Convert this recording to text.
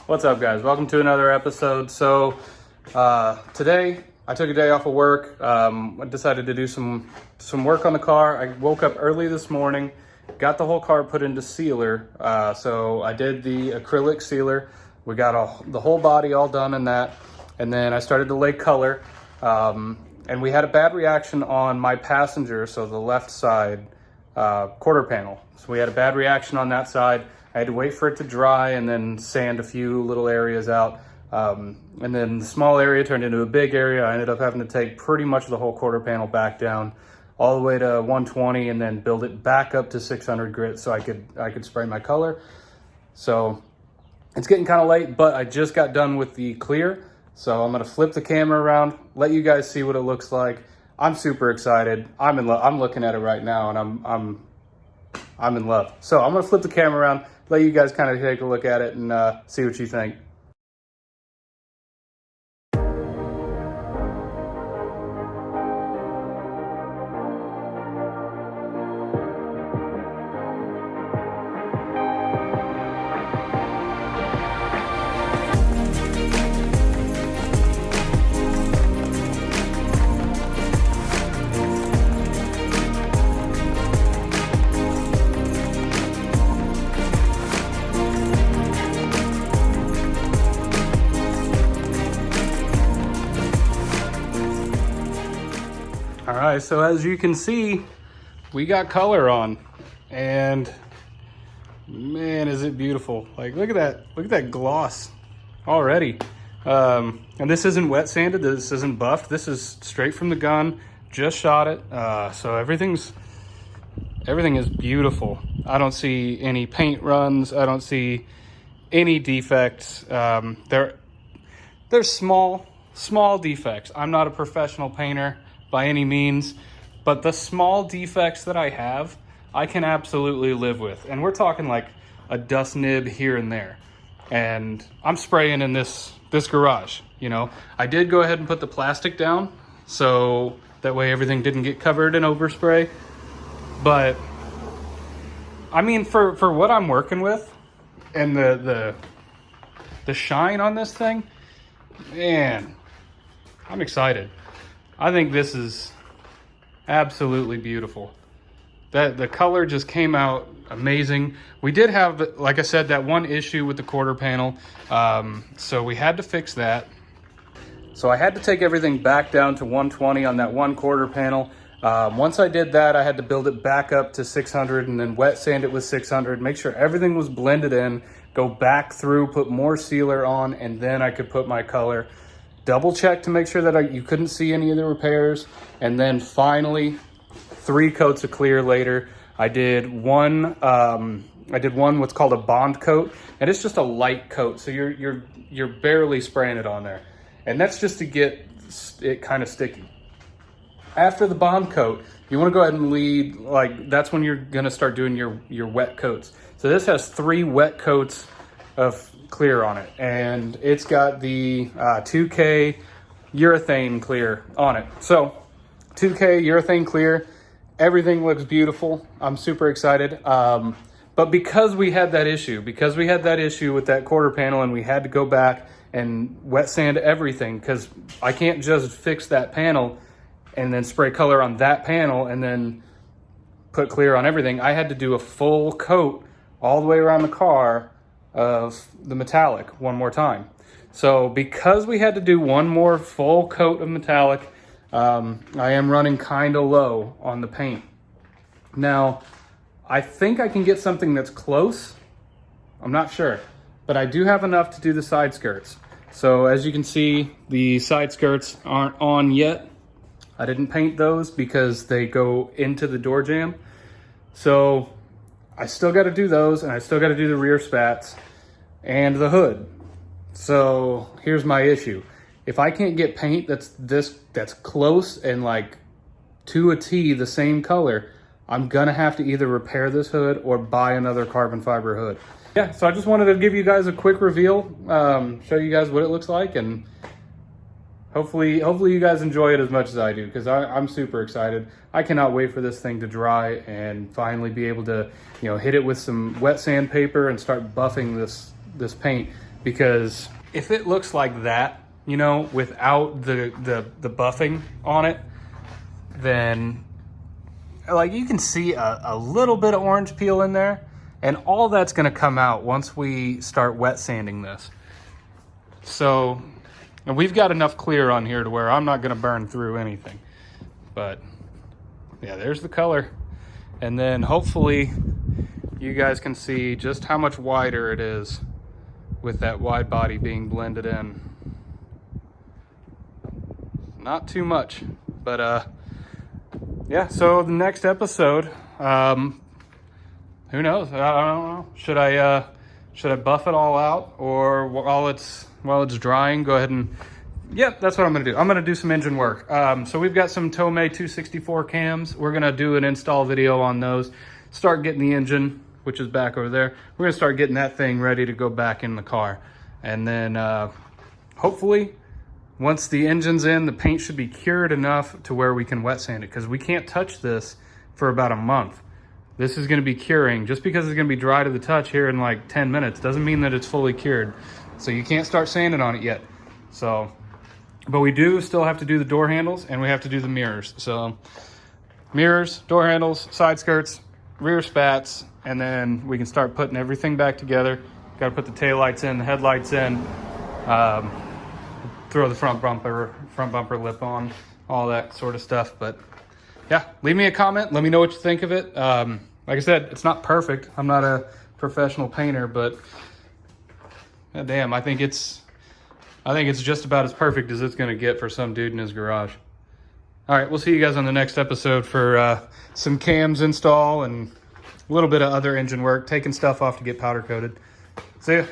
What's up, guys? Welcome to another episode. So today I took a day off of work. I decided to do some work on the car. I woke up early this morning, got the whole car put into sealer. So I did the acrylic sealer. We got the whole body all done in that, and then I started to lay color. And we had a bad reaction on my passenger, so the left side quarter panel. So we had a bad reaction on that side. I had to wait for it to dry and then sand a few little areas out. And then the small area turned into a big area. I ended up having to take pretty much the whole quarter panel back down all the way to 120 and then build it back up to 600 grit so I could spray my color. So it's getting kind of late, but I just got done with the clear. So I'm gonna flip the camera around, let you guys see what it looks like. I'm super excited. I'm in love. I'm looking at it right now and I'm in love. So I'm gonna flip the camera around, let you guys kind of take a look at it and see what you think. All right, so as you can see, we got color on, and man, is it beautiful. Like, look at that gloss already. And this isn't wet sanded, this isn't buffed, this is straight from the gun, just shot it. So everything is beautiful. I don't see any paint runs, I don't see any defects. They're small defects. I'm not a professional painter by any means, but the small defects that I have, I can absolutely live with. And we're talking like a dust nib here and there. And I'm spraying in this garage, you know. I did go ahead and put the plastic down so that way everything didn't get covered in overspray. But I mean, for what I'm working with and the shine on this thing, man, I'm excited. I think this is absolutely beautiful. The color just came out amazing. We did have, like I said, that one issue with the quarter panel. So we had to fix that. So I had to take everything back down to 120 on that one quarter panel. Once I did that, I had to build it back up to 600 and then wet sand it with 600, make sure everything was blended in, go back through, put more sealer on, and then I could put my color. Double check to make sure that you couldn't see any of the repairs. And then finally, 3 coats of clear later, I did one what's called a bond coat, and it's just a light coat. So you're barely spraying it on there. And that's just to get it kind of sticky. After the bond coat, you want to go ahead and lead, like, that's when you're gonna start doing your wet coats. So this has 3 wet coats of clear on it, and it's got the 2K urethane clear on it. So 2K urethane clear, everything looks beautiful. I'm super excited. But because we had that issue with that quarter panel, and we had to go back and wet sand everything, because I can't just fix that panel and then spray color on that panel and then put clear on everything. I had to do a full coat all the way around the car of the metallic one more time. So because we had to do one more full coat of metallic, I am running kind of low on the paint. Now, I think I can get something that's close. I'm not sure, but I do have enough to do the side skirts. So as you can see, the side skirts aren't on yet. I didn't paint those because they go into the door jamb. So I still got to do those, and I still got to do the rear spats and the hood. So here's my issue. If I can't get paint that's close and like to a T the same color, I'm gonna have to either repair this hood or buy another carbon fiber hood. Yeah, so I just wanted to give you guys a quick reveal, show you guys what it looks like, and hopefully you guys enjoy it as much as I do, because I'm super excited. I cannot wait for this thing to dry and finally be able to, hit it with some wet sandpaper and start buffing this paint. because if it looks like that, you know, without the buffing on it, then like you can see a little bit of orange peel in there, and all that's gonna come out once we start wet sanding this. So, and we've got enough clear on here to where I'm not gonna burn through anything. But yeah, there's the color. And then hopefully you guys can see just how much wider it is with that wide body being blended in. Not too much, but yeah, so the next episode, who knows? I don't know. Should I buff it all out, or while it's drying, go ahead and, yep, that's what I'm gonna do. I'm gonna do some engine work. So we've got some Tomei 264 cams. We're gonna do an install video on those. Start getting the engine, which is back over there. We're gonna start getting that thing ready to go back in the car. And then hopefully, once the engine's in, the paint should be cured enough to where we can wet sand it, because we can't touch this for about a month. This is gonna be curing. Just because it's gonna be dry to the touch here in like 10 minutes doesn't mean that it's fully cured. So you can't start sanding on it yet. So, but we do still have to do the door handles, and we have to do the mirrors. So mirrors, door handles, side skirts, rear spats, and then we can start putting everything back together. Got to put the taillights in, the headlights in, throw the front bumper lip on, all that sort of stuff. But yeah, leave me a comment. Let me know what you think of it. Like I said, it's not perfect. I'm not a professional painter, but damn, I think it's just about as perfect as it's going to get for some dude in his garage. All right, we'll see you guys on the next episode for some cams install and a little bit of other engine work, taking stuff off to get powder coated. See ya.